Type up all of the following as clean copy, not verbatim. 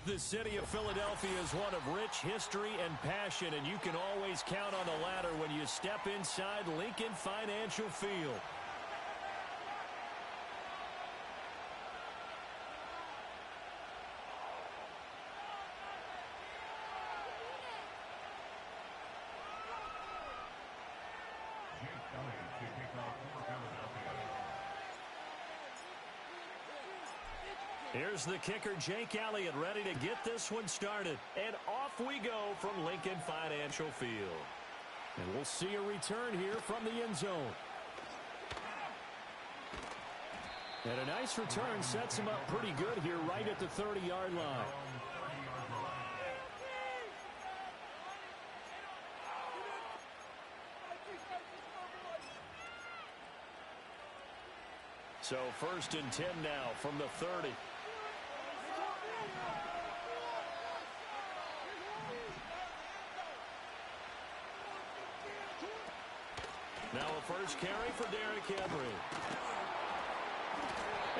The city of Philadelphia is one of rich history and passion, and you can always count on the latter when you step inside Lincoln Financial Field. Here's the kicker, Jake Elliott, ready to get this one started. And off we go from Lincoln Financial Field. And we'll see a return here from the end zone. And a nice return sets him up pretty good here right at the 30-yard line. So 1st and 10 now from the 30. Now a first carry for Derrick Henry.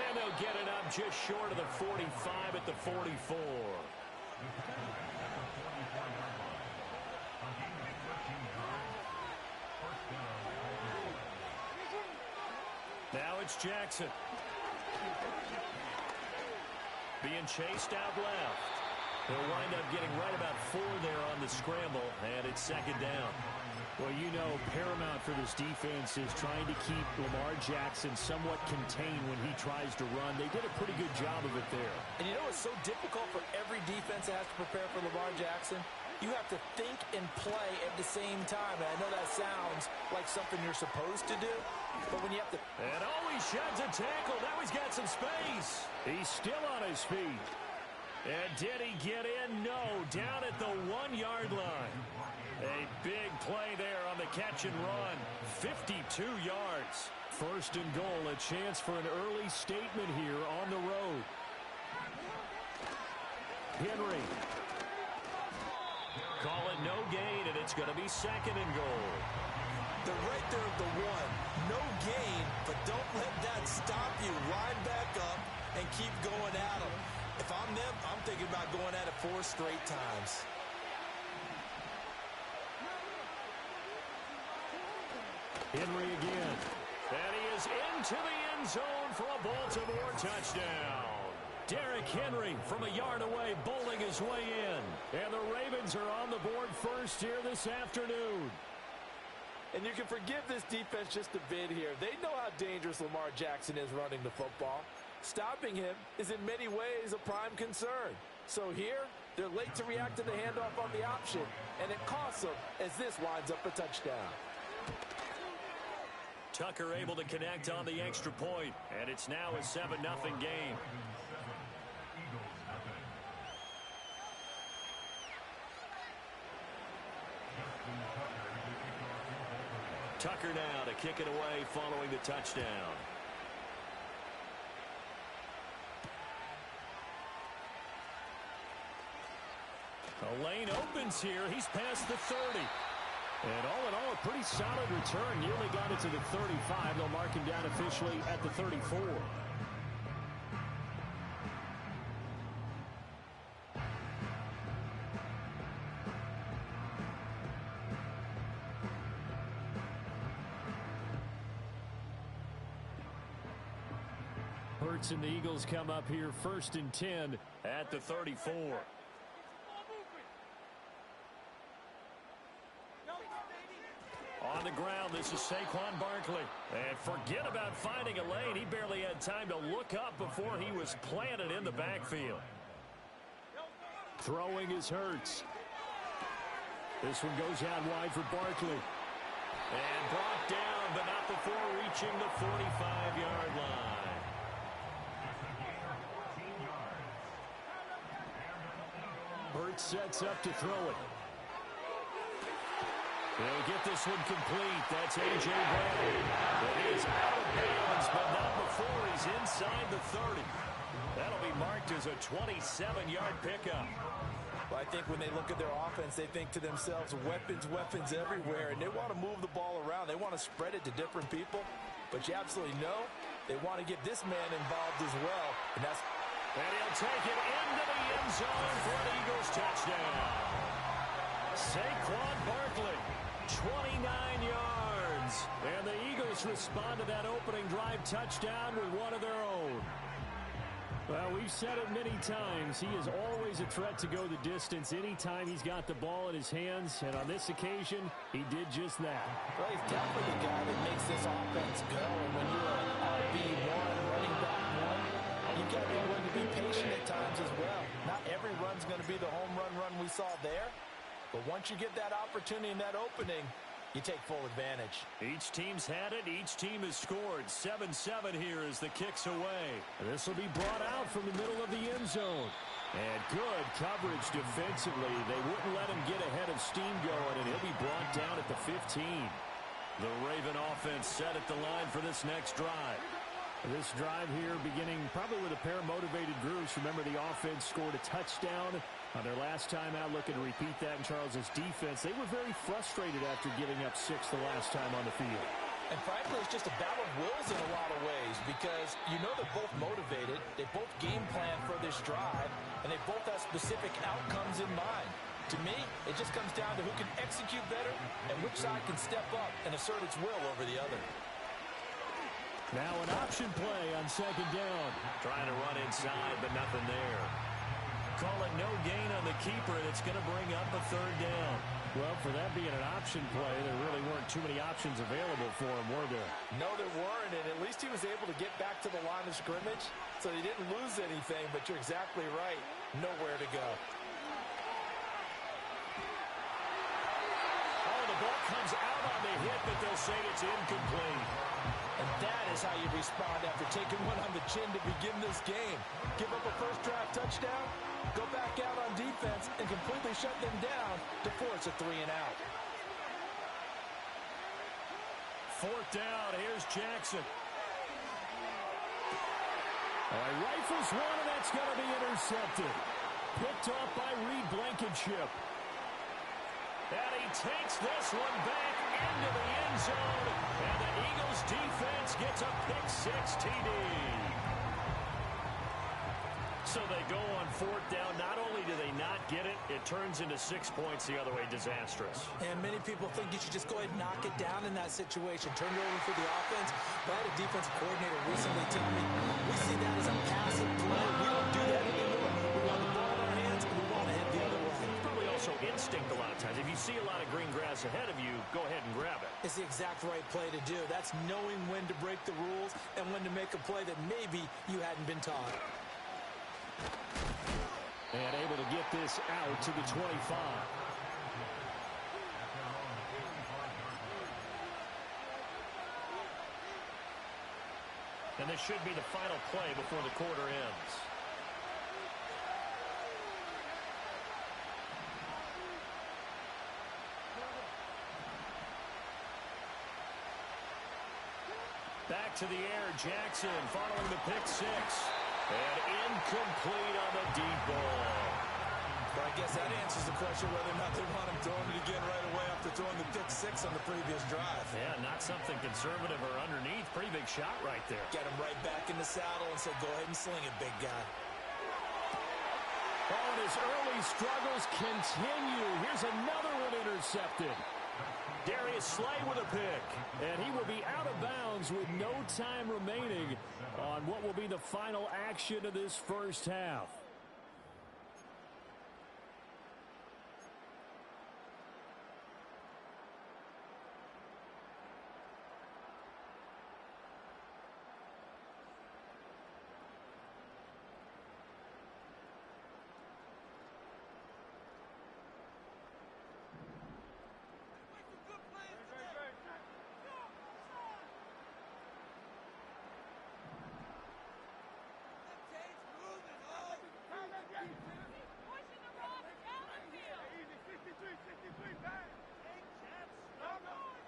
And they'll get it up just short of the 45 at the 44. Now it's Jackson. Being chased out left. He'll wind up getting right about 4 there on the scramble, and it's 2nd down. Well, you know, paramount for this defense is trying to keep Lamar Jackson somewhat contained when he tries to run. They did a pretty good job of it there. And you know it's so difficult for every defense that has to prepare for Lamar Jackson? You have to think and play at the same time. And I know that sounds like something you're supposed to do, but when you have to... And he sheds a tackle. Now he's got some space. He's still on his feet. And did he get in? No, down at the 1-yard line. A big play there on the catch and run. 52 yards. 1st and goal, a chance for an early statement here on the road. Henry. Call it no gain, and it's going to be 2nd and goal. They're right there at the 1. No gain, but don't let that stop you. Line back up and keep going at them. If I'm them, I'm thinking about going at it 4 straight times. Henry again. And he is into the end zone for a Baltimore touchdown. Derrick Henry from a yard away bowling his way in. And the Ravens are on the board first here this afternoon. And you can forgive this defense just a bit here. They know how dangerous Lamar Jackson is running the football. Stopping him is in many ways a prime concern. So here, they're late to react to the handoff on the option. And it costs them as this winds up a touchdown. Tucker able to connect on the extra point, and it's now a 7-0 game. Tucker now to kick it away following the touchdown. The lane opens here. He's past the 30. And all in all, a pretty solid return. Nearly got it to the 35. They'll mark him down officially at the 34. Hurts and the Eagles come up here 1st and 10 at the 34. On the ground, this is Saquon Barkley. And forget about finding a lane. He barely had time to look up before he was planted in the backfield. Throwing is Hurts. This one goes out wide for Barkley. And brought down, but not before reaching the 45-yard line. Hurts sets up to throw it. They'll get this one complete. That's A.J. Brown. But he's out of bounds, but not before he's inside the 30. That'll be marked as a 27-yard pickup. Well, I think when they look at their offense, they think to themselves, weapons, weapons everywhere, and they want to move the ball around. They want to spread it to different people. But you absolutely know they want to get this man involved as well, and that's And he'll take it into the end zone for an Eagles touchdown. Saquon Barkley, 29 yards. And the Eagles respond to that opening drive touchdown with one of their own. Well, we've said it many times. He is always a threat to go the distance anytime he's got the ball in his hands. And on this occasion, he did just that. Well, he's definitely the guy that makes this offense go. And when you're an RB1, running back one, you've got to be willing to be patient at times as well. Not every run's going to be the home run we saw there. But once you get that opportunity and that opening, you take full advantage. Each team's had it. Each team has scored. 7-7 here as the kick's away. This will be brought out from the middle of the end zone. And good coverage defensively. They wouldn't let him get ahead of steam going, and he'll be brought down at the 15. The Raven offense set at the line for this next drive. This drive here beginning probably with a pair of motivated groups. Remember, the offense scored a touchdown on their last time out. Looking to repeat that in Charles's defense. They were very frustrated after giving up 6 the last time on the field. And frankly, it's just a battle of wills in a lot of ways because you know they're both motivated. They both game plan for this drive, and they both have specific outcomes in mind. To me, it just comes down to who can execute better and which side can step up and assert its will over the other. Now an option play on second down. Trying to run inside, but nothing there. Call it no gain on the keeper, and it's going to bring up a third down. Well, for that being an option play, there really weren't too many options available for him, were there? No, there weren't, and at least he was able to get back to the line of scrimmage, so he didn't lose anything, but you're exactly right. Nowhere to go. Oh, the ball comes out on the hit, but they'll say it's incomplete. And that is how you respond after taking one on the chin to begin this game. Give up a first drive touchdown, go back out on defense, and completely shut them down to force a 3-and-out. Fourth down, here's Jackson. All right, rifles one, and that's going to be intercepted. Picked off by Reed Blankenship. And he takes this one back into the end zone. And the Eagles defense gets a pick-six TD. So they go on fourth down. Not only do they not get it, it turns into 6 points the other way. Disastrous. And many people think you should just go ahead and knock it down in that situation. Turn it over for the offense. But I had a defensive coordinator recently tell me, we see that as a passive play. We don't do that anymore. We want the ball in our hands, and we want to head the other way. Probably also instinct a lot of times. If you see a lot of green grass ahead of you, go ahead and grab it. It's the exact right play to do. That's knowing when to break the rules and when to make a play that maybe you hadn't been taught. And able to get this out to the 25. And this should be the final play before the quarter ends. Back to the air, Jackson following the pick six. And incomplete on the deep ball. Well, I guess that answers the question whether or not they want him throwing it again right away after throwing the pick six on the previous drive. Yeah, not something conservative or underneath. Pretty big shot right there. Get him right back in the saddle and said, go ahead and sling it, big guy. Oh, and his early struggles continue. Here's another one intercepted. Darius Slay with a pick. And he will be out of bounds with no time remaining on what will be the final action of this first half.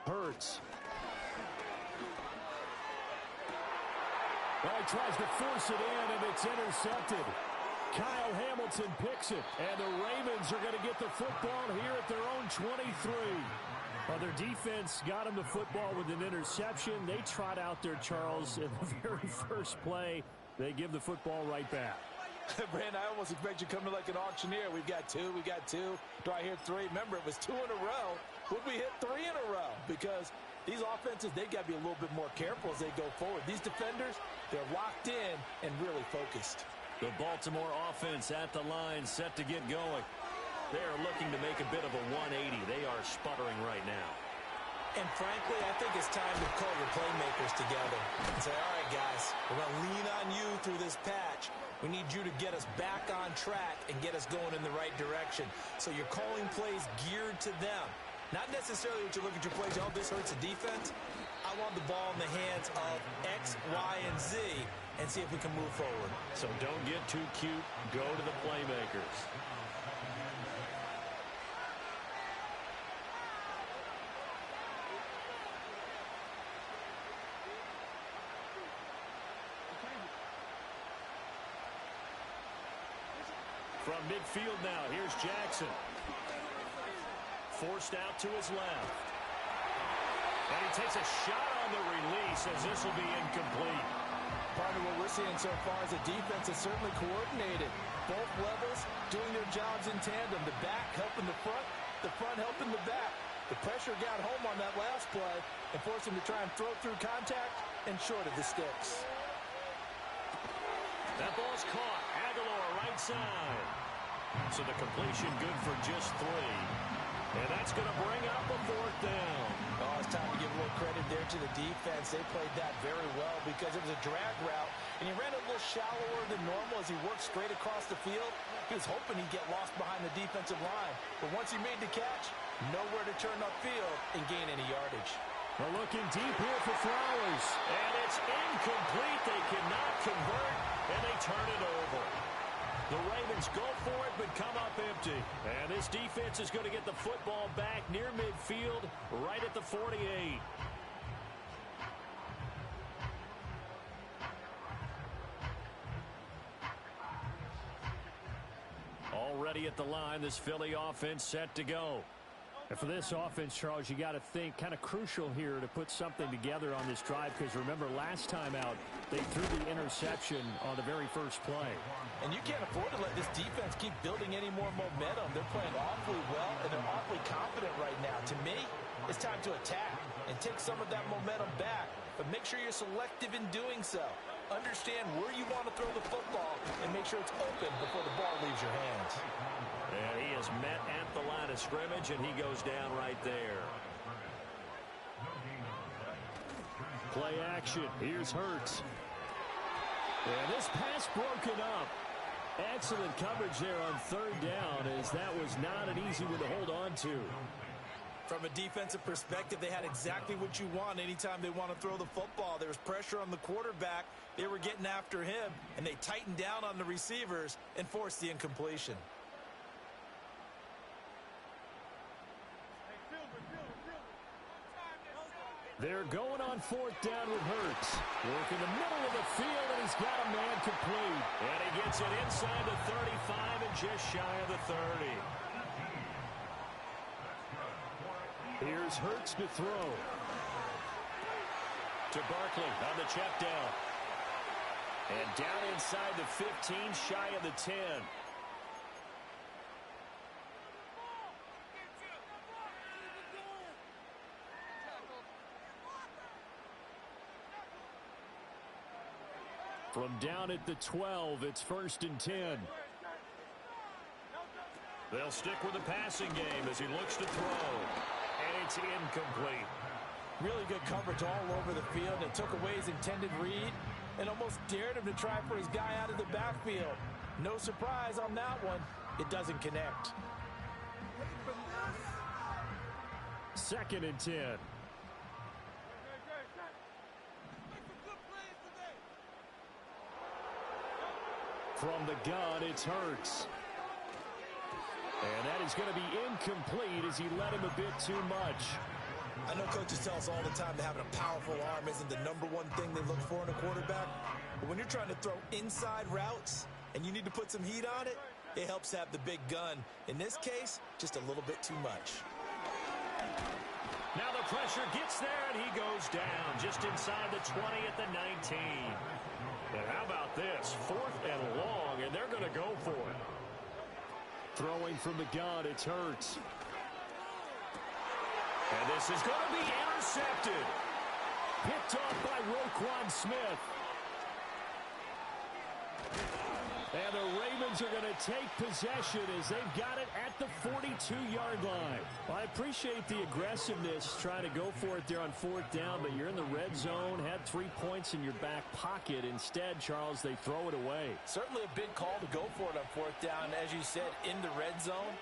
Hurts. Well, he tries to force it in, and it's intercepted. Kyle Hamilton picks it, and the Ravens are going to get the football here at their own 23. Well, their defense got him the football with an interception. They trot out there, Charles, in the very first play. They give the football right back. Brand, I almost expect you to come in like an auctioneer. We've got two. Do I hear three? Remember, it was 2 in a row. Would we hit 3 in a row? Because these offenses, they've got to be a little bit more careful as they go forward. These defenders, they're locked in and really focused. The Baltimore offense at the line, set to get going. They're looking to make a bit of a 180. They are sputtering right now. And frankly, I think it's time to call your playmakers together and say, all right, guys, we're going to lean on you through this patch. We need you to get us back on track and get us going in the right direction. So you're calling plays geared to them. Not necessarily what you look at your plays, oh, this hurts the defense. I want the ball in the hands of X, Y, and Z and see if we can move forward. So don't get too cute. Go to the playmakers. From midfield now, here's Jackson. Forced out to his left. And he takes a shot on the release as this will be incomplete. Part of what we're seeing so far is the defense is certainly coordinated. Both levels doing their jobs in tandem. The back helping the front helping the back. The pressure got home on that last play and forced him to try and throw through contact and short of the sticks. That ball's caught. Aguilar right side. So the completion good for just 3. And that's going to bring up a 4th down. Oh, it's time to give a little credit there to the defense. They played that very well because it was a drag route, and he ran a little shallower than normal as he worked straight across the field. He was hoping he'd get lost behind the defensive line. But once he made the catch, nowhere to turn upfield and gain any yardage. Well, looking deep here for Flowers. And it's incomplete. They cannot convert, and they turn it over. The Ravens go for it, but come up empty. And this defense is going to get the football back near midfield, right at the 48. Already at the line, this Philly offense set to go. And for this offense, Charles, you got to think kind of crucial here to put something together on this drive because remember last time out they threw the interception on the very first play. And you can't afford to let this defense keep building any more momentum. They're playing awfully well and they're awfully confident right now. To me, it's time to attack and take some of that momentum back, but make sure you're selective in doing so. Understand where you want to throw the football and make sure it's open before the ball leaves your hands. And he is met at the line of scrimmage, and he goes down right there. Play action. Here's Hurts. And this pass broken up. Excellent coverage there on 3rd down, as that was not an easy one to hold on to. From a defensive perspective, they had exactly what you want anytime they want to throw the football. There was pressure on the quarterback. They were getting after him, and they tightened down on the receivers and forced the incompletion. They're going on 4th down with Hurts. Work in the middle of the field, and he's got a man complete. And he gets it inside the 35 and just shy of the 30. Here's Hurts to throw. To Barkley on the check down. And down inside the 15, shy of the 10. From down at the 12, it's 1st and 10. They'll stick with the passing game as he looks to throw. And it's incomplete. Really good coverage all over the field. It took away his intended read and almost dared him to try for his guy out of the backfield. No surprise on that one. It doesn't connect. 2nd and 10. From the gun, it's Hurts. And that is going to be incomplete as he led him a bit too much. I know coaches tell us all the time that having a powerful arm isn't the #1 thing they look for in a quarterback. But when you're trying to throw inside routes and you need to put some heat on it, it helps have the big gun. In this case, just a little bit too much. Now the pressure gets there, and he goes down just inside the 20 at the 19. And how about this? 4th and long, and they're going to go for it. Throwing from the gun, it's Hurts. And this is going to be intercepted. Picked off by Roquan Smith. And the Ravens are going to take possession as they've got it at the 42-yard line. Well, I appreciate the aggressiveness trying to go for it there on 4th down, but you're in the red zone, had 3 points in your back pocket. Instead, Charles, they throw it away. Certainly a big call to go for it on 4th down. As you said, in the red zone,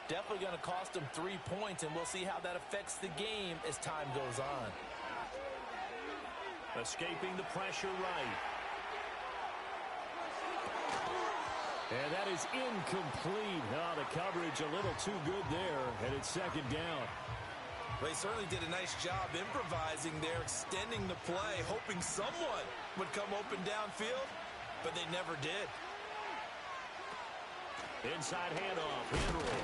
definitely going to cost them 3 points, and we'll see how that affects the game as time goes on. Escaping the pressure right. And that is incomplete. Oh, the coverage a little too good there, and it's 2nd down. They certainly did a nice job improvising there, extending the play, hoping someone would come open downfield, but they never did. Inside handoff, Henry.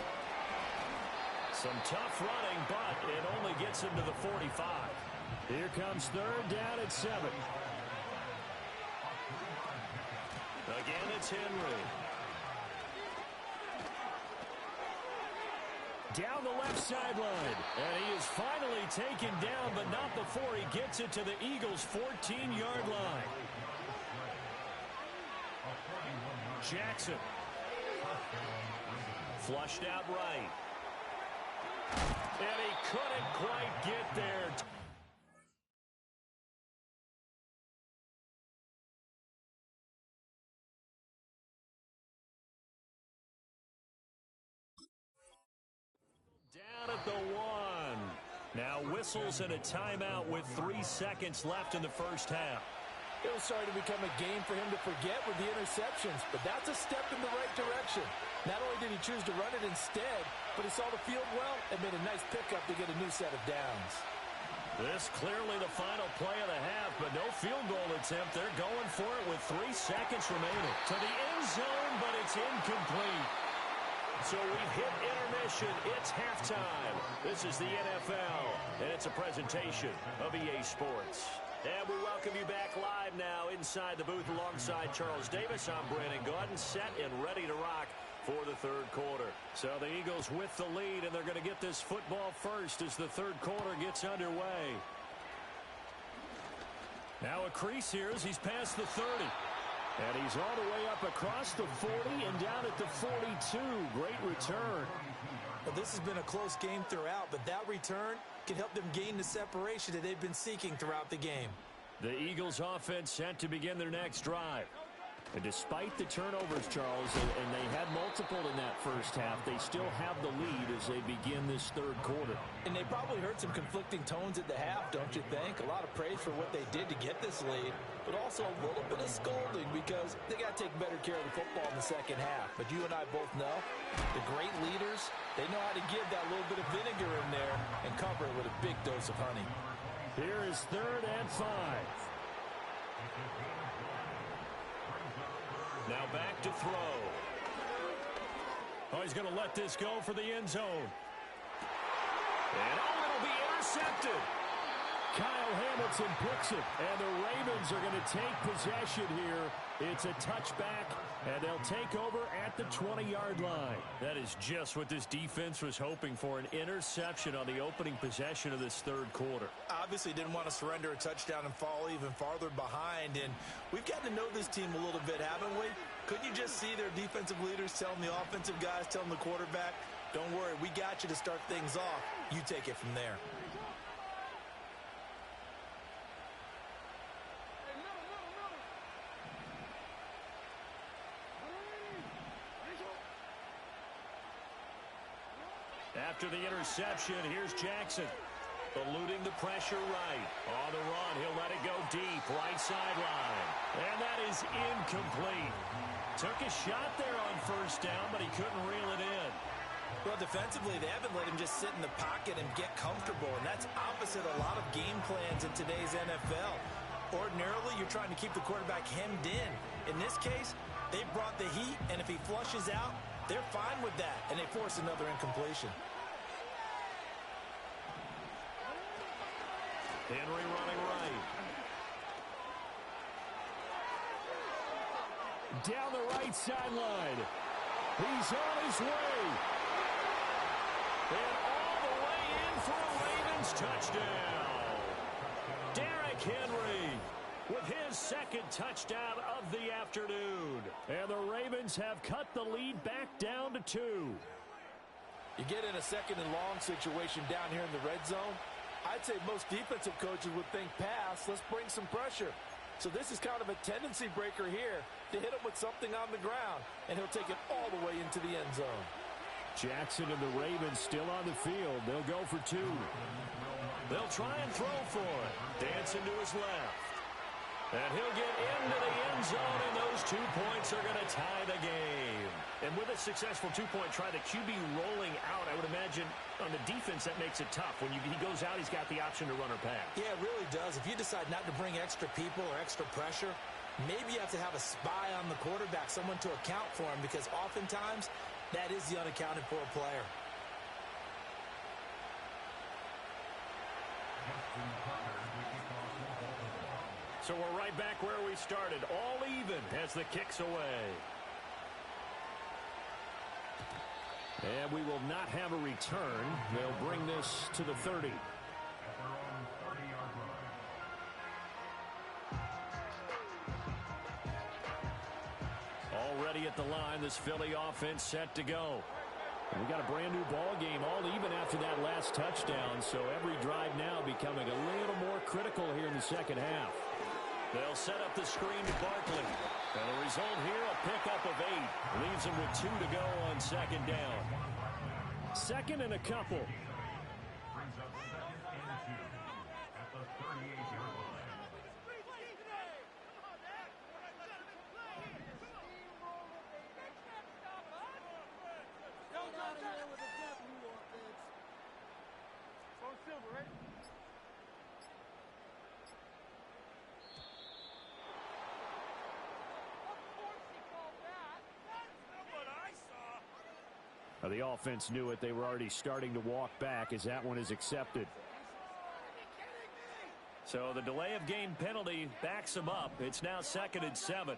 Some tough running, but it only gets him to the 45. Here comes 3rd down at 7. Again, it's Henry. Down the left sideline. And he is finally taken down, but not before he gets it to the Eagles' 14-yard line. Jackson. Flushed out right. And he couldn't quite get there. Down at the 1. Now whistles and a timeout with 3 seconds left in the first half. It was starting to become a game for him to forget with the interceptions, but that's a step in the right direction. Not only did he choose to run it instead, but he saw the field well and made a nice pickup to get a new set of downs. This clearly the final play of the half, but no field goal attempt. They're going for it with 3 seconds remaining. To the end zone, but it's incomplete. So we've hit intermission. It's halftime. This is the NFL, and it's a presentation of EA Sports. And we welcome you back live now inside the booth alongside Charles Davis. I'm Brandon Gaudin, set and ready to rock for the 3rd quarter. So the Eagles with the lead, and they're going to get this football first as the 3rd quarter gets underway. Now a crease here as he's past the 30. And he's all the way up across the 40 and down at the 42. Great return. Well, this has been a close game throughout, but that return can help them gain the separation that they've been seeking throughout the game. The Eagles offense set to begin their next drive. And despite the turnovers, Charles, and they had multiple in that first half, they still have the lead as they begin this 3rd quarter. And they probably heard some conflicting tones at the half, don't you think? A lot of praise for what they did to get this lead, but also a little bit of scolding because they got to take better care of the football in the second half. But you and I both know the great leaders, they know how to give that little bit of vinegar in there and cover it with a big dose of honey. Here is 3rd and 5. Now back to throw. Oh, he's going to let this go for the end zone. And it'll be intercepted. Kyle Hamilton picks it, and the Ravens are going to take possession here. It's a touchback, and they'll take over at the 20-yard line. That is just what this defense was hoping for, an interception on the opening possession of this 3rd quarter. Obviously didn't want to surrender a touchdown and fall even farther behind, and we've got to know this team a little bit, haven't we? Couldn't you just see their defensive leaders telling the offensive guys, telling the quarterback, don't worry, we got you to start things off. You take it from there. After the interception, here's Jackson. Eluding the pressure right. On the run, he'll let it go deep, right sideline. And that is incomplete. Took a shot there on 1st down, but he couldn't reel it in. Well, defensively, they haven't let him just sit in the pocket and get comfortable, and that's opposite a lot of game plans in today's NFL. Ordinarily, you're trying to keep the quarterback hemmed in. In this case, they brought the heat, and if he flushes out, they're fine with that, and they force another incompletion. Henry running right. Down the right sideline. He's on his way. And all the way in for a Ravens touchdown. Derrick Henry with his second touchdown of the afternoon. And the Ravens have cut the lead back down to 2. You get in a second and long situation down here in the red zone, I'd say most defensive coaches would think pass, let's bring some pressure. So this is kind of a tendency breaker here to hit him with something on the ground, and he'll take it all the way into the end zone. Jackson and the Ravens still on the field. They'll go for 2. They'll try and throw for it. Dancing to his left. And he'll get into the end zone, and those 2 points are going to tie the game. And with a successful 2-point try, the QB rolling out, I would imagine on the defense that makes it tough. When he goes out, he's got the option to run or pass. Yeah, it really does. If you decide not to bring extra people or extra pressure, maybe you have to have a spy on the quarterback, someone to account for him, because oftentimes that is the unaccounted for player. So we're right back where we started, all even as the kick's away. And we will not have a return. They'll bring this to the 30. Already at the line, this Philly offense set to go. And we got a brand new ball game, all even after that last touchdown. So every drive now becoming a little more critical here in the second half. They'll set up the screen to Barkley. And the result here, a pickup of 8. Leaves them with 2 to go on second down. Second and a couple. The offense knew it. They were already starting to walk back as that one is accepted. So the delay of game penalty backs them up. It's now 2nd and 7.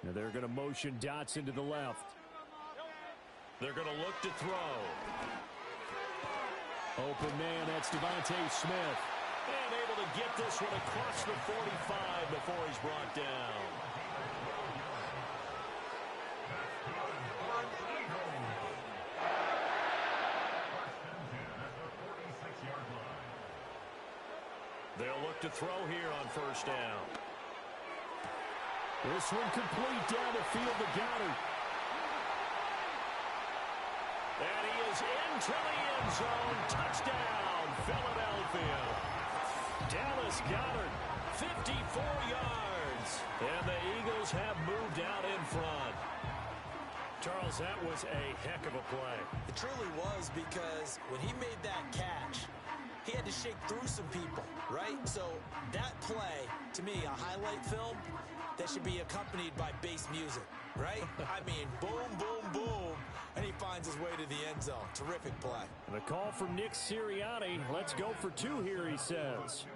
Now they're going to motion Dotson to the left. They're going to look to throw. Open man, that's Devontae Smith. And able to get this one across the 45 before he's brought down. They'll look to throw here on first down. This one complete down the field to Goddard. And he is into the end zone. Touchdown, Philadelphia. Dallas Goedert, 54 yards. And the Eagles have moved out in front. Charles, that was a heck of a play. It truly was, because when he made that catch, he had to shake through some people, right? So that play, to me, a highlight film that should be accompanied by bass music, right? I mean, boom, boom, boom, and he finds his way to the end zone. Terrific play. The call from Nick Sirianni. Let's go for 2 here, he says.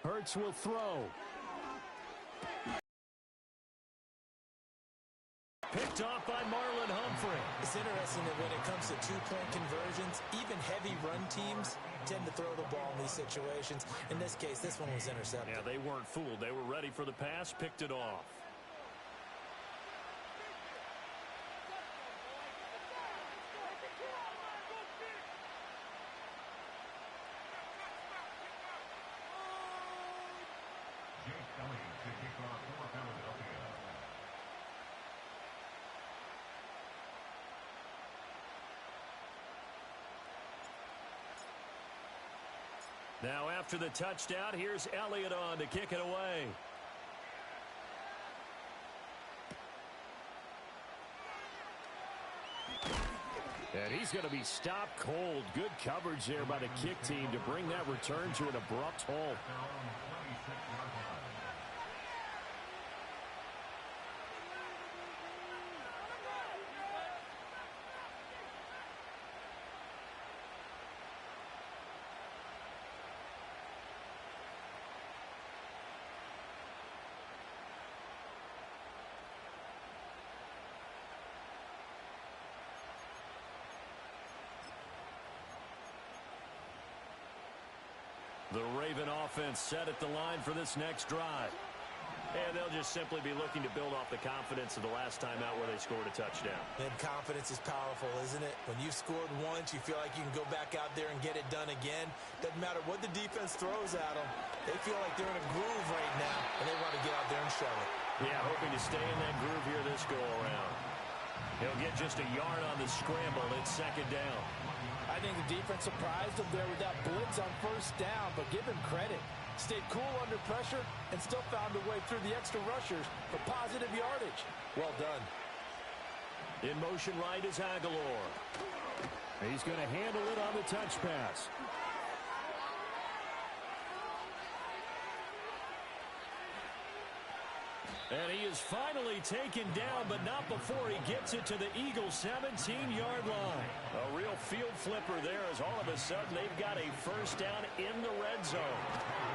Hurts will throw. Picked off by Marlon Humphrey. It's interesting that when it comes to 2-point conversions, even heavy run teams tend to throw the ball in these situations. In this case, this one was intercepted. Yeah, they weren't fooled. They were ready for the pass, picked it off. Now after the touchdown, here's Elliott on to kick it away. And he's going to be stopped cold. Good coverage there by the kick team to bring that return to an abrupt halt. The Raven offense set at the line for this next drive. And they'll just simply be looking to build off the confidence of the last time out where they scored a touchdown. And confidence is powerful, isn't it? When you've scored once, you feel like you can go back out there and get it done again. Doesn't matter what the defense throws at them. They feel like they're in a groove right now, and they want to get out there and show it. Yeah, hoping to stay in that groove here this go-around. He'll get just a yard on the scramble. It's second down. I think the defense surprised him there with that blitz on first down, but give him credit. Stayed cool under pressure and still found a way through the extra rushers for positive yardage. Well done. In motion right is Aguilar. He's going to handle it on the touch pass. And he is finally taken down, but not before he gets it to the Eagles' 17-yard line. A real field flipper there as all of a sudden they've got a first down in the red zone.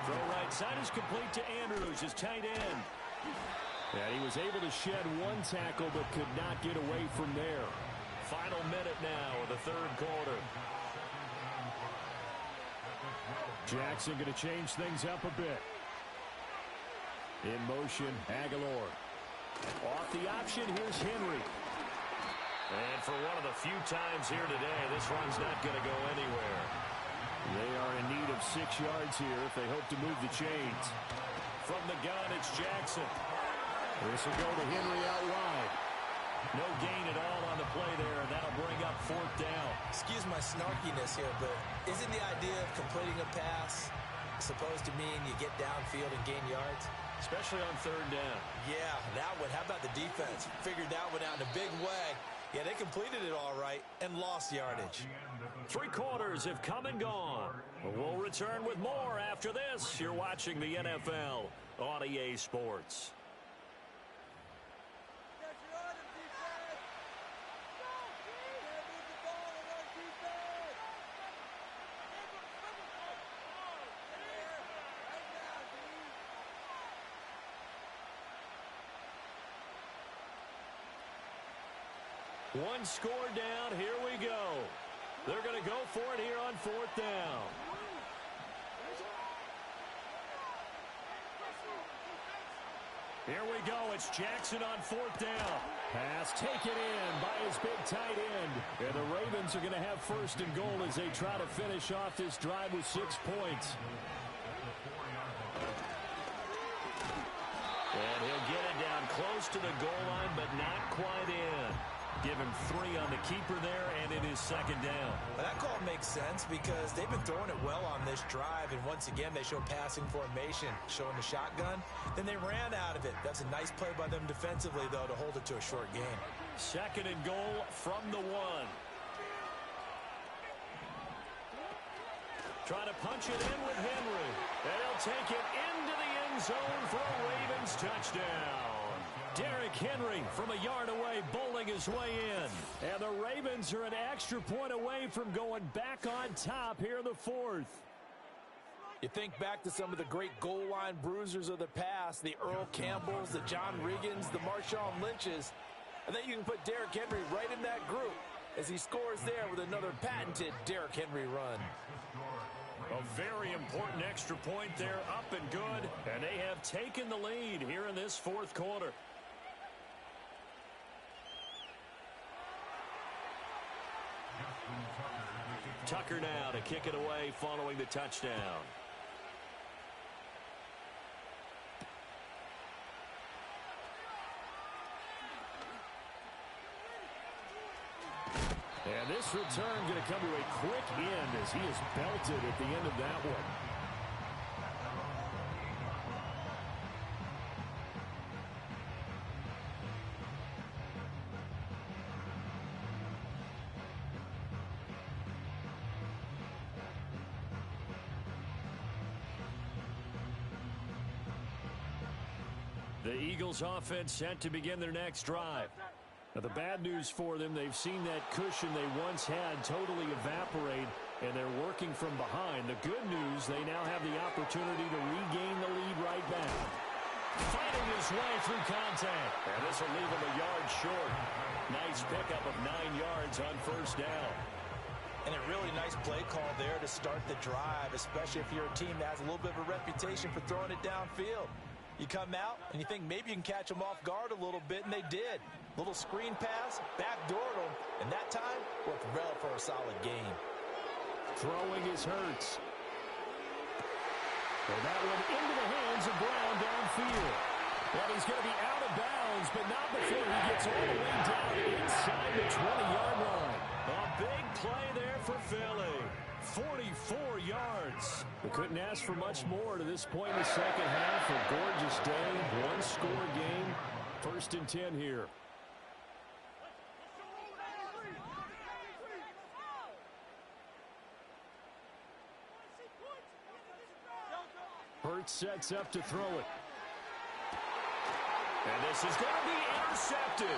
Throw right side is complete to Andrews, his tight end. And he was able to shed one tackle but could not get away from there. Final minute now of the third quarter. Jackson going to change things up a bit. In motion, Aguilar. Off the option, here's Henry. And for one of the few times here today, this one's not going to go anywhere. They are in need of 6 yards here if they hope to move the chains. From the gun, it's Jackson. This will go to Henry out wide. No gain at all on the play there, and that'll bring up fourth down. Excuse my snarkiness here, but isn't the idea of completing a pass supposed to mean you get downfield and gain yards? Especially on third down. Yeah, that one. How about the defense? Figured that one out in a big way. Yeah, they completed it all right and lost yardage. 3 quarters have come and gone. We'll return with more after this. You're watching the NFL on EA Sports. One score down. Here we go. They're going to go for it here on fourth down. Here we go. It's Jackson on fourth down. Pass taken in by his big tight end. And the Ravens are going to have first and goal as they try to finish off this drive with 6 points. And he'll get it down close to the goal line, but not quite in. Give him 3 on the keeper there, and it is second down. Well, that call makes sense because they've been throwing it well on this drive, and once again, they show passing formation, showing the shotgun. Then they ran out of it. That's a nice play by them defensively, though, to hold it to a short game. Second and goal from the 1. Trying to punch it in with Henry. And he'll take it into the end zone for a Ravens touchdown. Derrick Henry from a yard away bowling his way in. And the Ravens are an extra point away from going back on top here in the fourth. You think back to some of the great goal line bruisers of the past, the Earl Campbells, the John Riggins, the Marshawn Lynches. And then you can put Derrick Henry right in that group as he scores there with another patented Derrick Henry run. A very important extra point there, up and good. And they have taken the lead here in this fourth quarter. Tucker now to kick it away following the touchdown. And this return going to come to a quick end as he is belted at the end of that one. The Eagles offense set to begin their next drive. Now, the bad news for them, they've seen that cushion they once had totally evaporate, and they're working from behind. The good news, they now have the opportunity to regain the lead right back. Fighting his way through contact. And this will leave him a yard short. Nice pickup of 9 yards on first down. And a really nice play call there to start the drive, especially if you're a team that has a little bit of a reputation for throwing it downfield. You come out and you think maybe you can catch them off guard a little bit, and they did. Little screen pass, backdoored them, and that time worked well for a solid gain. Throwing is Hurts. And that one into the hands of Brown downfield. And he's going to be out of bounds, but not before he gets all the way down inside the 20-yard line. A big play there for Philly. 44 yards. We couldn't ask for much more to this point in the second half. A gorgeous day, one-score game. 1st and 10 here. Hurts sets up to throw it. And this is going to be intercepted.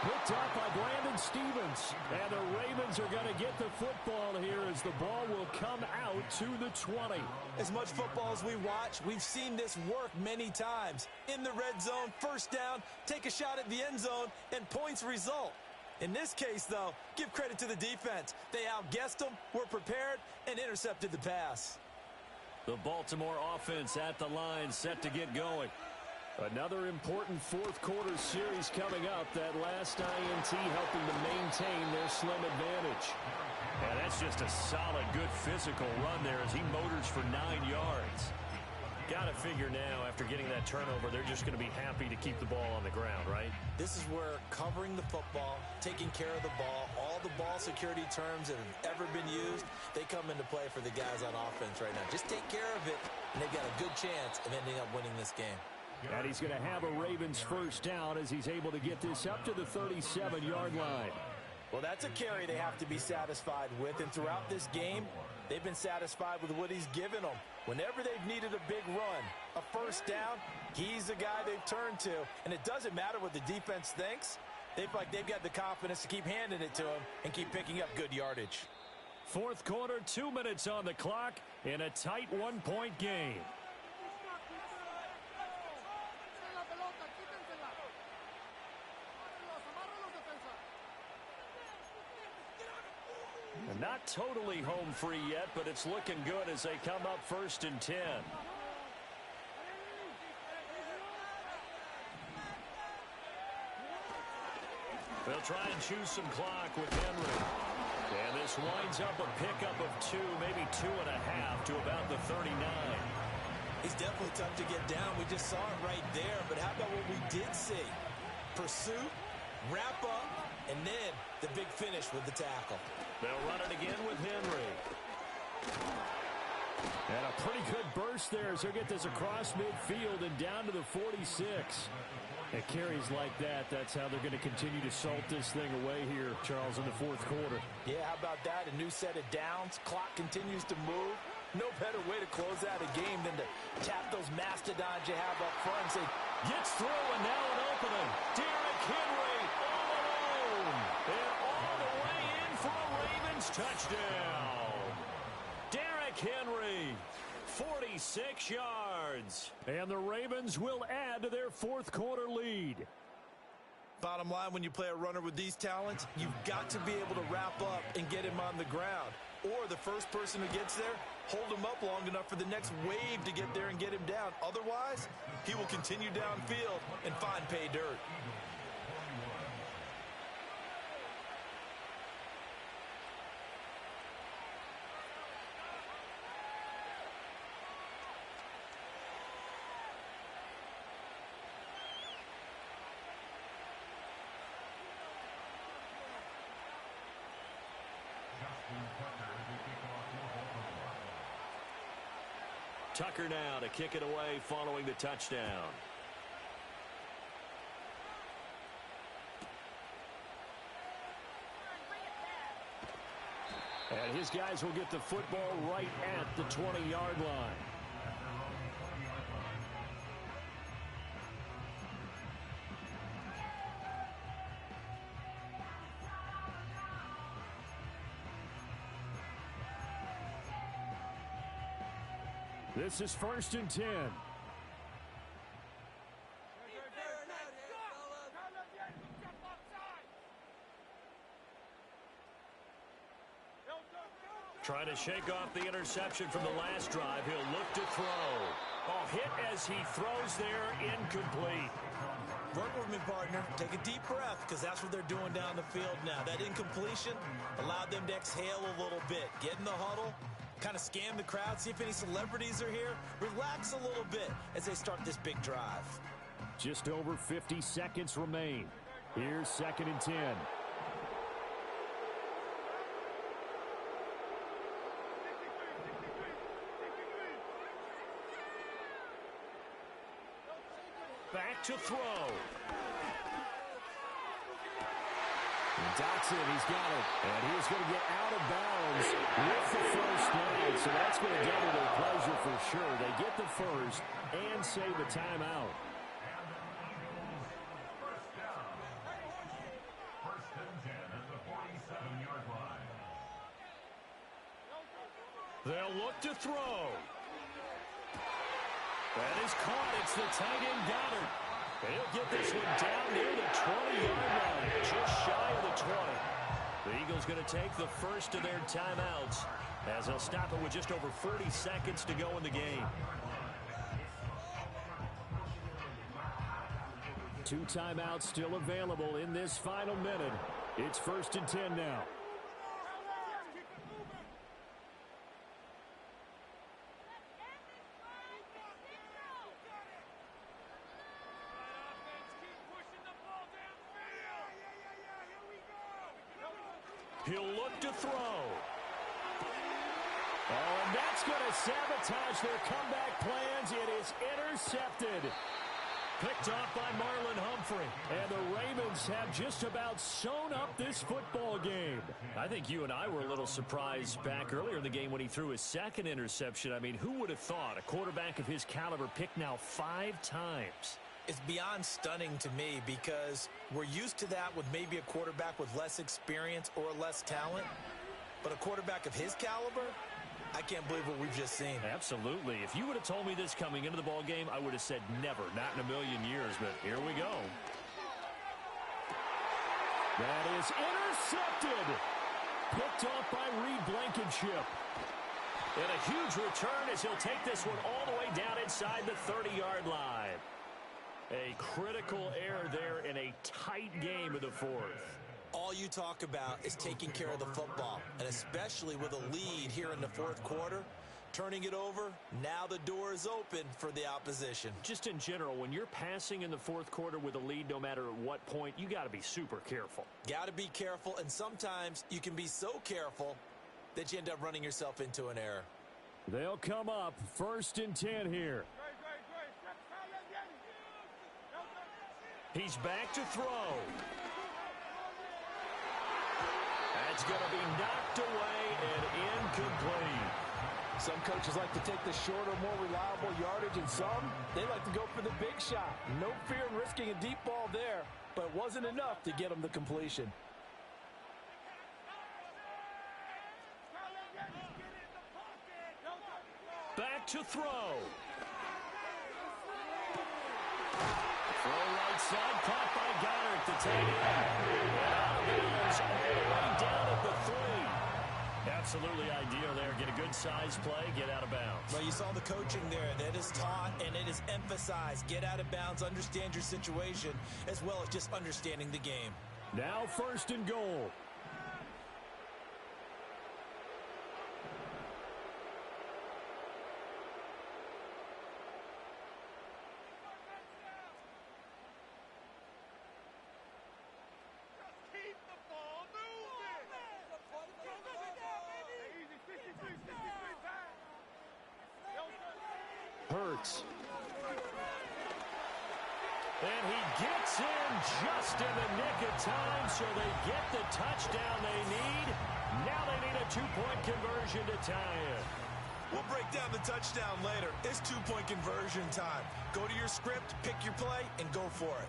Picked up by Brandon Stevens. And the Ravens are going to get the football here as the ball will come out to the 20. As much football as we watch, we've seen this work many times. In the red zone, first down, take a shot at the end zone, and points result. In this case, though, give credit to the defense. They outguessed them, were prepared, and intercepted the pass. The Baltimore offense at the line, set to get going. Another important fourth-quarter series coming up. That last INT helping to maintain their slim advantage. And that's just a solid, good physical run there as he motors for 9 yards. Got to figure now, after getting that turnover, they're just going to be happy to keep the ball on the ground, right? This is where covering the football, taking care of the ball, all the ball security terms that have ever been used, they come into play for the guys on offense right now. Just take care of it, and they've got a good chance of ending up winning this game. And he's going to have a Ravens first down as he's able to get this up to the 37-yard line. Well, that's a carry they have to be satisfied with, and throughout this game, they've been satisfied with what he's given them. Whenever they've needed a big run, a first down, he's the guy they've turned to. And it doesn't matter what the defense thinks. They've got the confidence to keep handing it to him and keep picking up good yardage. Fourth quarter, 2 minutes on the clock in a tight one-point game. And not totally home free yet, but it's looking good as they come up 1st and 10. They'll try and choose some clock with Henry. And this winds up a pickup of 2, maybe 2.5 to about the 39. He's definitely tough to get down. We just saw it right there. But how about what we did see? Pursuit, wrap up, and then the big finish with the tackle. They'll run it again with Henry. And a pretty good burst there as he'll get this across midfield and down to the 46. It carries like that. That's how they're going to continue to salt this thing away here, Charles, in the fourth quarter. Yeah, how about that? A new set of downs. Clock continues to move. No better way to close out a game than to tap those mastodons you have up front and say, gets through, and now an opening. Derrick Henry all alone. And all the way in for a Ravens touchdown. Derrick Henry, 46 yards. And the Ravens will add to their fourth quarter lead. Bottom line, when you play a runner with these talents, you've got to be able to wrap up and get him on the ground. Or the first person who gets there, hold him up long enough for the next wave to get there and get him down. Otherwise, he will continue downfield and find pay dirt. Tucker now to kick it away following the touchdown. And his guys will get the football right at the 20-yard line. This is 1st and 10. to shake off the interception from the last drive. He'll look to throw. Oh, hit as he throws there, incomplete. Work with me, partner. Take a deep breath, because that's what they're doing down the field now. That incompletion allowed them to exhale a little bit. Get in the huddle, kind of scan the crowd, see if any celebrities are here. Relax a little bit as they start this big drive. Just over 50 seconds remain. Here's 2nd and 10. Back to throw. Dotson, he's got it. And he's going to get out of bounds with the first down. So that's going to double their pleasure for sure. They get the first and save a timeout. They'll look to throw. That is caught. It's the tight end Goddard. He'll get this one down near the 20-yard line, just shy of the 20. The Eagles going to take the first of their timeouts as they'll stop it with just over 40 seconds to go in the game. 2 timeouts still available in this final minute. It's 1st and 10 now. He'll look to throw. Oh, and that's going to sabotage their comeback plans. It is intercepted. Picked off by Marlon Humphrey. And the Ravens have just about sewn up this football game. I think you and I were a little surprised back earlier in the game when he threw his 2nd interception. I mean, who would have thought a quarterback of his caliber picked now 5 times? It's beyond stunning to me because we're used to that with maybe a quarterback with less experience or less talent. But a quarterback of his caliber, I can't believe what we've just seen. Absolutely. If you would have told me this coming into the ball game, I would have said never, not in a million years. But here we go. That is intercepted. Picked off by Reed Blankenship. And a huge return as he'll take this one all the way down inside the 30-yard line. A critical error there in a tight game of the 4th. All you talk about is taking care of the football, and especially with a lead here in the 4th quarter, turning it over, now the door is open for the opposition. Just in general, when you're passing in the 4th quarter with a lead, no matter at what point, you got to be super careful. Got to be careful, and sometimes you can be so careful that you end up running yourself into an error. They'll come up 1st and 10 here. He's back to throw. That's going to be knocked away and incomplete. Some coaches like to take the shorter, more reliable yardage, and some, they like to go for the big shot. No fear in risking a deep ball there, but it wasn't enough to get them the completion. Back to throw. Throw right side, caught by Goddard, the tight end. Out of bounds, all the way down at the 3. Absolutely ideal there. Get a good size play, get out of bounds. Well, you saw the coaching there. That is taught and it is emphasized. Get out of bounds, understand your situation, as well as just understanding the game. Now 1st and goal. Hurts. And he gets in just in the nick of time, so they get the touchdown they need. Now they need a 2-point conversion to tie it. We'll break down the touchdown later. It's 2-point conversion time. Go to your script, pick your play, and go for it.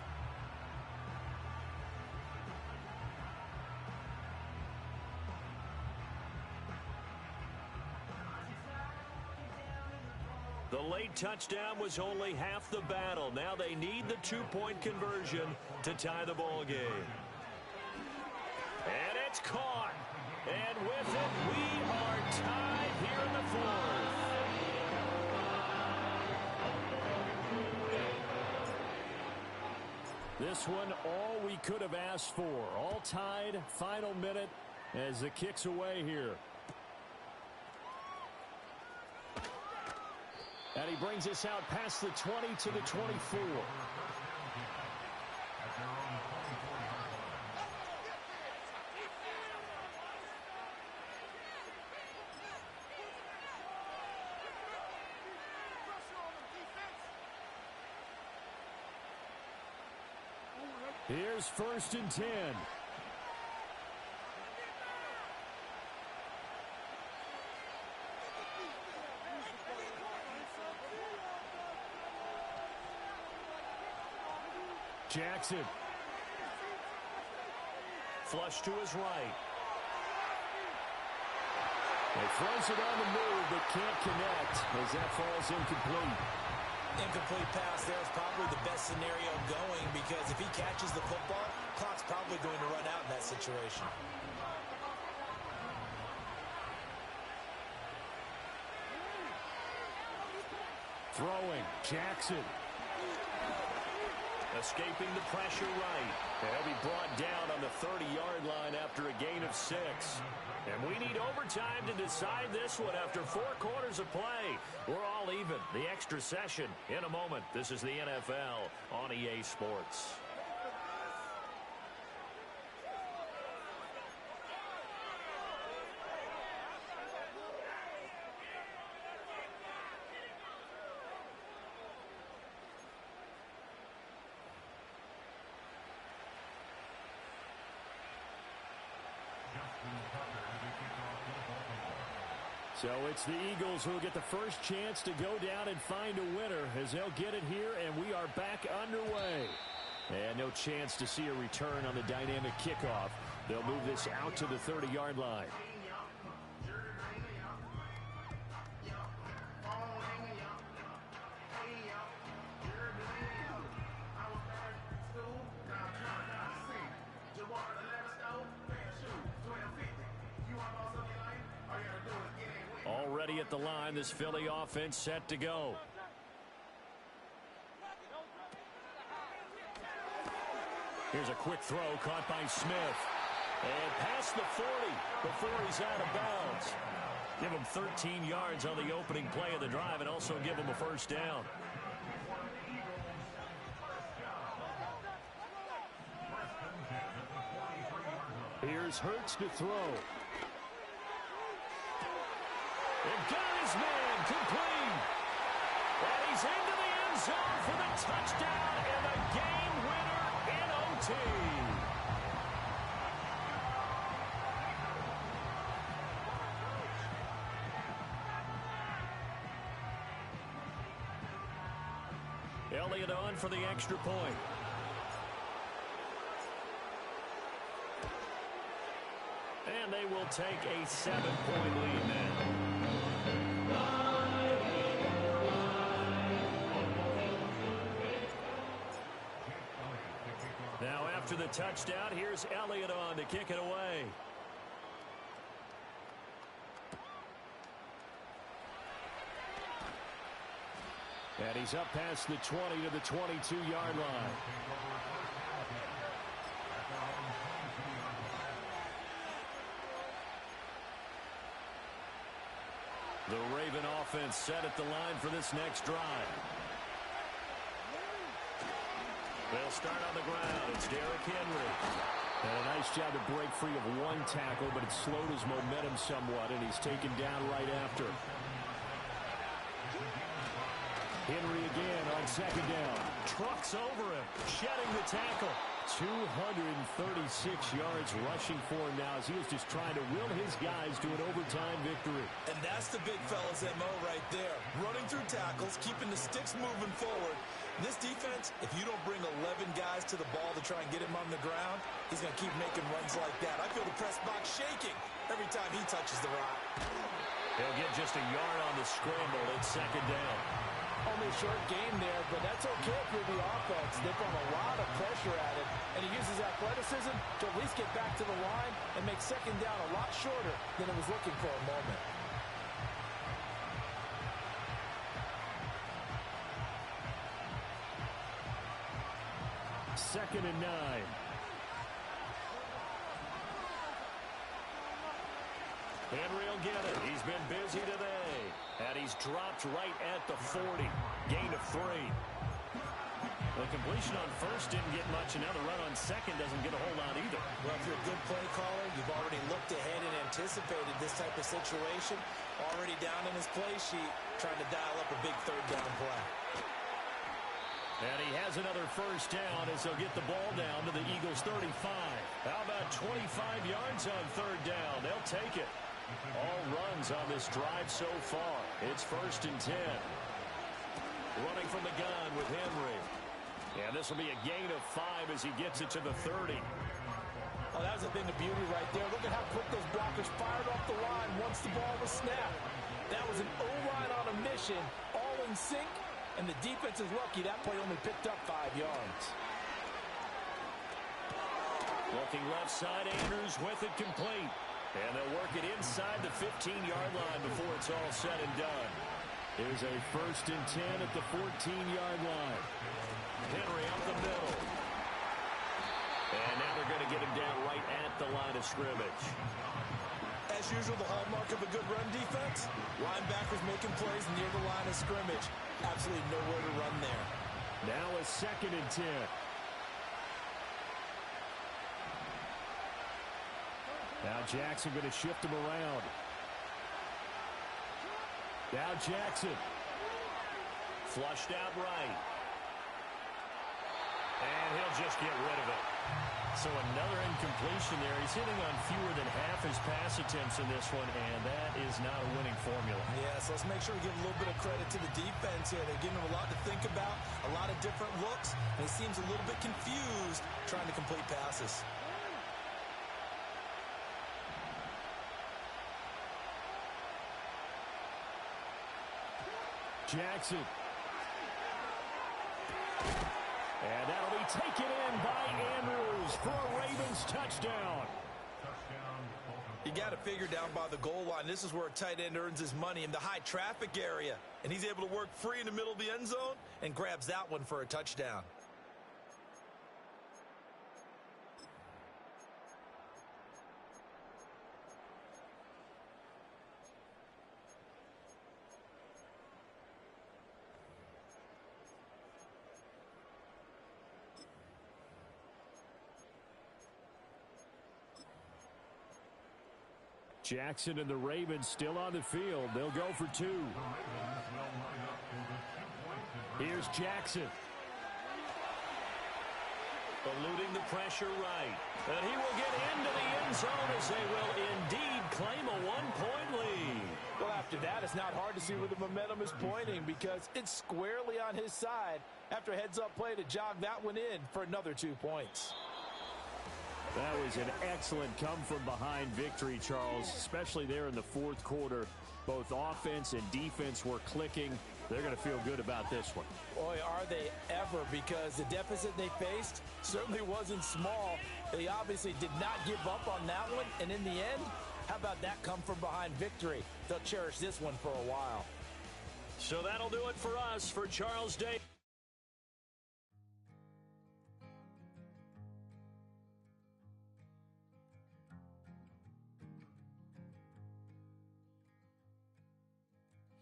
The late touchdown was only half the battle. Now they need the 2-point conversion to tie the ball game. And it's caught. And with it, we are tied here in the fourth. This one, all we could have asked for. All tied, final minute as the kick's away here. And he brings us out past the 20 to the 24. Here's 1st and 10. Jackson. Flush to his right. He throws it on the move, but can't connect as that falls incomplete. Incomplete pass there is probably the best scenario going because if he catches the football, clock's probably going to run out in that situation. Throwing, Jackson. Escaping the pressure right. He'll be brought down on the 30-yard line after a gain of 6. And we need overtime to decide this one after 4 quarters of play. We're all even. The extra session in a moment. This is the NFL on EA Sports. So it's the Eagles who will get the first chance to go down and find a winner as they'll get it here, and we are back underway. And no chance to see a return on the dynamic kickoff. They'll move this out to the 30-yard line. Already at the line, this Philly offense set to go. Here's a quick throw caught by Smith. And past the 40 before he's out of bounds. Give him 13 yards on the opening play of the drive and also give him a first down. Here's Hurts to throw. And got his man complete. And he's into the end zone for the touchdown and the game winner in OT. Elliott on for the extra point. And they will take a 7-point lead now. Now after the touchdown, here's Elliott on to kick it away. And he's up past the 20 to the 22-yard line. The Raven offense set at the line for this next drive. They'll start on the ground. It's Derrick Henry. And a nice job to break free of one tackle, but it slowed his momentum somewhat, and he's taken down right after. Henry again on second down. Trucks over him, shedding the tackle. 236 yards rushing for him now as he was just trying to will his guys to an overtime victory. And that's the big fella's MO right there. Running through tackles, keeping the sticks moving forward. This defense, if you don't bring 11 guys to the ball to try and get him on the ground, he's going to keep making runs like that. I feel the press box shaking every time he touches the rock. He'll get just a yard on the scramble. It's second down. Only a short game there, but that's okay for the offense. They put a lot of pressure at it, and he uses athleticism to at least get back to the line and make second down a lot shorter than it was looking for a moment. 2nd and 9. Henry will get it. He's been busy today. And he's dropped right at the 40. Gain of 3. The completion on first didn't get much. Another run on second doesn't get a whole lot either. Well, if you're a good play caller, you've already looked ahead and anticipated this type of situation. Already down in his play sheet, trying to dial up a big third down play. And he has another first down as he'll get the ball down to the Eagles' 35. How about 25 yards on third down? They'll take it. All runs on this drive so far. It's 1st and 10. Running from the gun with Henry. And this will be a gain of 5 as he gets it to the 30. Oh, that was a thing of beauty right there. Look at how quick those blockers fired off the line once the ball was snapped. That was an O-line on a mission, all in sync, and the defense is lucky that play only picked up 5 yards. Looking left side, Andrews with it complete. And they'll work it inside the 15-yard line before it's all said and done. Here's a 1st and 10 at the 14-yard line. Henry up the middle. And now they're going to get him down right at the line of scrimmage. As usual, the hallmark of a good run defense, linebackers making plays near the line of scrimmage. Absolutely nowhere to run there. Now a 2nd and 10. Now Jackson going to shift him around. Now Jackson. Flushed out right. And he'll just get rid of it. So another incompletion there. He's hitting on fewer than half his pass attempts in this one, and that is not a winning formula. Yeah, so let's make sure we give a little bit of credit to the defense here. They're giving him a lot to think about, a lot of different looks, and he seems a little bit confused trying to complete passes. Jackson. And that'll be taken in by Andrews for a Ravens touchdown. You got to figure down by the goal line. This is where a tight end earns his money in the high traffic area. And he's able to work free in the middle of the end zone and grabs that one for a touchdown. Jackson and the Ravens still on the field. They'll go for 2. Here's Jackson. Eluding the pressure right. And he will get into the end zone as they will indeed claim a 1-point lead. Well, after that, it's not hard to see where the momentum is pointing because it's squarely on his side after a heads-up play to jog that one in for another 2 points. That was an excellent come-from-behind victory, Charles, especially there in the 4th quarter. Both offense and defense were clicking. They're going to feel good about this one. Boy, are they ever, because the deficit they faced certainly wasn't small. They obviously did not give up on that one, and in the end, how about that come-from-behind victory? They'll cherish this one for a while. So that'll do it for us. For Charles Day.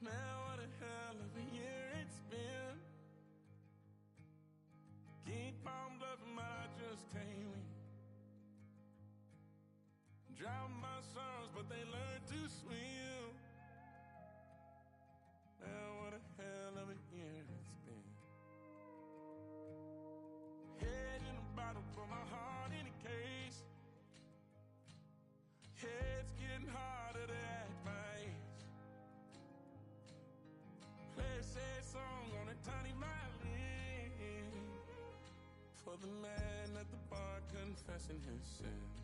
Man, what a hell of a year it's been. Keep on bluffing, but I just can't win. Drown my sons, but they learn to swim. Man, what a hell of a year it's been. Head in a bottle, put my heart in a case. Head's getting harder to act my age. Play a sad song on a tiny violin for the man at the bar confessing his sins.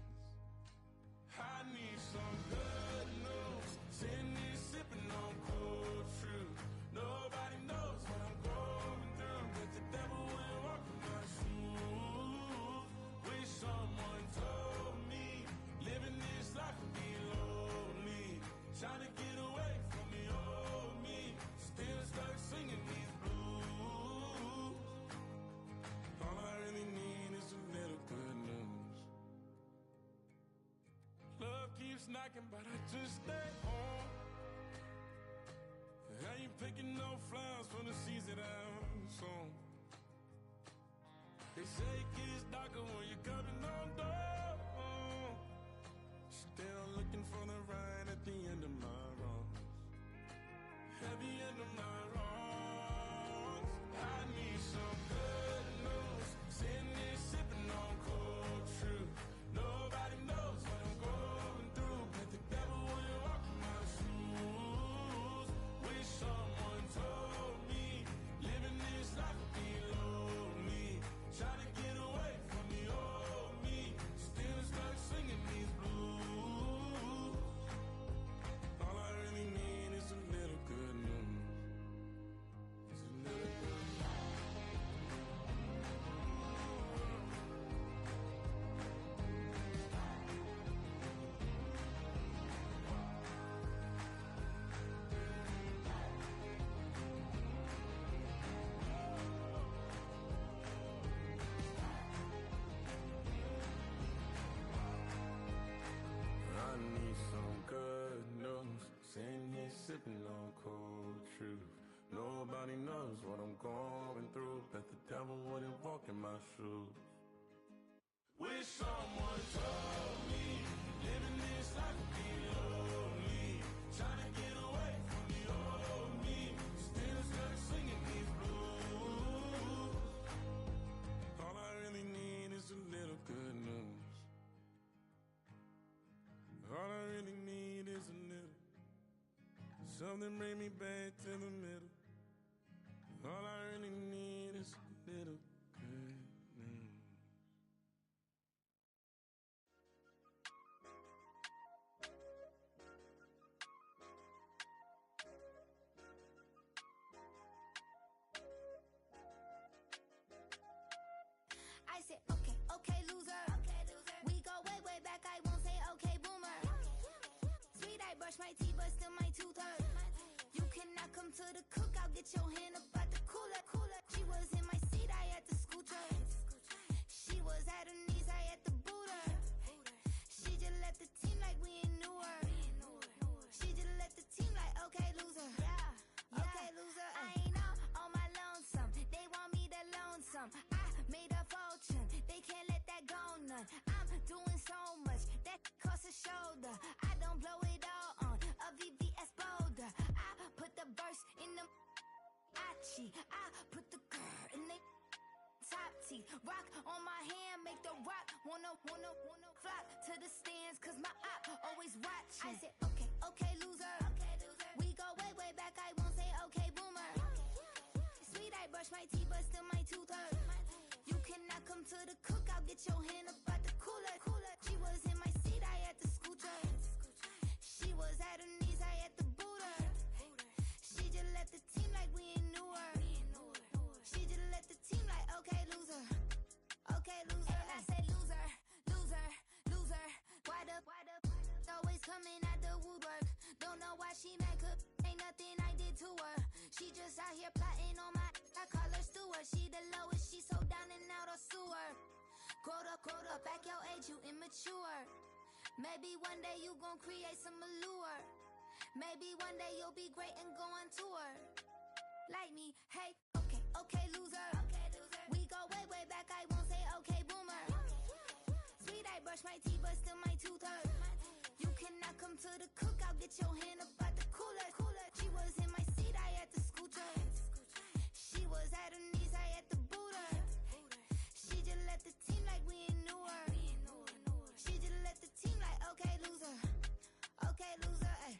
I need some good news. Sitting here sipping on cold fruit. Nobody knows what I'm going through, but the devil will walk in my shoes. Wish someone told me living this life would be lonely. Trying to get away from the old me. Still stuck singing these blues. All I really need working, but I just stay home. I ain't picking no flowers for the season I'm soon. They say it gets darker when you're coming on door. Still looking for the right at the end of my road. At the end of my road, I need some good news. Sitting here sipping on cold truth. Nobody knows what I'm going through, but the devil wouldn't walk in my shoes. Wish someone told me living this life would be lonely. Trying to get away from the old me. Still stuck singing these blues. All I really need is a little good news. It's a little good news. I need some good news. Sitting here sipping on cold truth. Nobody knows what I'm going through, but the devil wouldn't walk in my shoes. Wish someone told me living this life would be lonely. Trying to get away from the old me. Still stuck singing these blues. All I really need is a little good news. All I really need is a little. Something bring me back to the middle. All I really need is a little good news. I said, okay, okay, loser. We go way, way back. I won't say okay, boomer. Sweet, I brush my teeth, but still my tooth hurt. You cannot come to the cookout. Get your hand up out the cooler. She was in my seat. I had to scoot her. She was at her knees. I had to boot her. She just left the team like we ain't knew her. She just left the team like okay, loser. Yeah, okay, loser. I ain't on my lonesome. They want me to loan some. I made a fortune. They can't let that go none. I'm doing so much that costs a shoulder. I don't blow it all on a VVS boulder. I put the verse in the Achi. I put the girl in the top teeth. Rock on my hand, make the rock wanna flock to the stands, cause my op always watching. I said, okay, okay, loser. We go way, way back. I won't say okay, boomer. Sweet, I brush my teeth, but still my tooth hurt. You cannot come to the cookout. Get your hand up out the cooler. She was in my seat. I had to scoot her. She was at her knees. I had to boot her. She just left the team like we ain't knew her. She just left the team like okay, loser. Okay, loser. And I said loser, loser, loser. Why the always coming out the woodwork? Don't know why she mad, 'cause ain't nothing I did to her. She just out here plotting on my. I call her steward. She the lowest. She so down and out of sewer. Quota, back your age, you immature. Maybe one day you gon' create some allure. Maybe one day you'll be great and go on tour. Like me, hey, okay, okay, loser. We go way, way back. I won't say okay, boomer. Sweet, I brush my teeth, but still my tooth hurt. You cannot come to the cookout. Get your hand up out the cooler. She was in my seat. I had to scoot her. She was at her knees. I had to boot her. She just left the team like we ain't knew her. She just left the team like okay, loser. Okay, loser. Ay.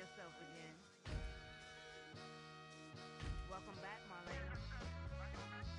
yourself again. Welcome back, Marlene.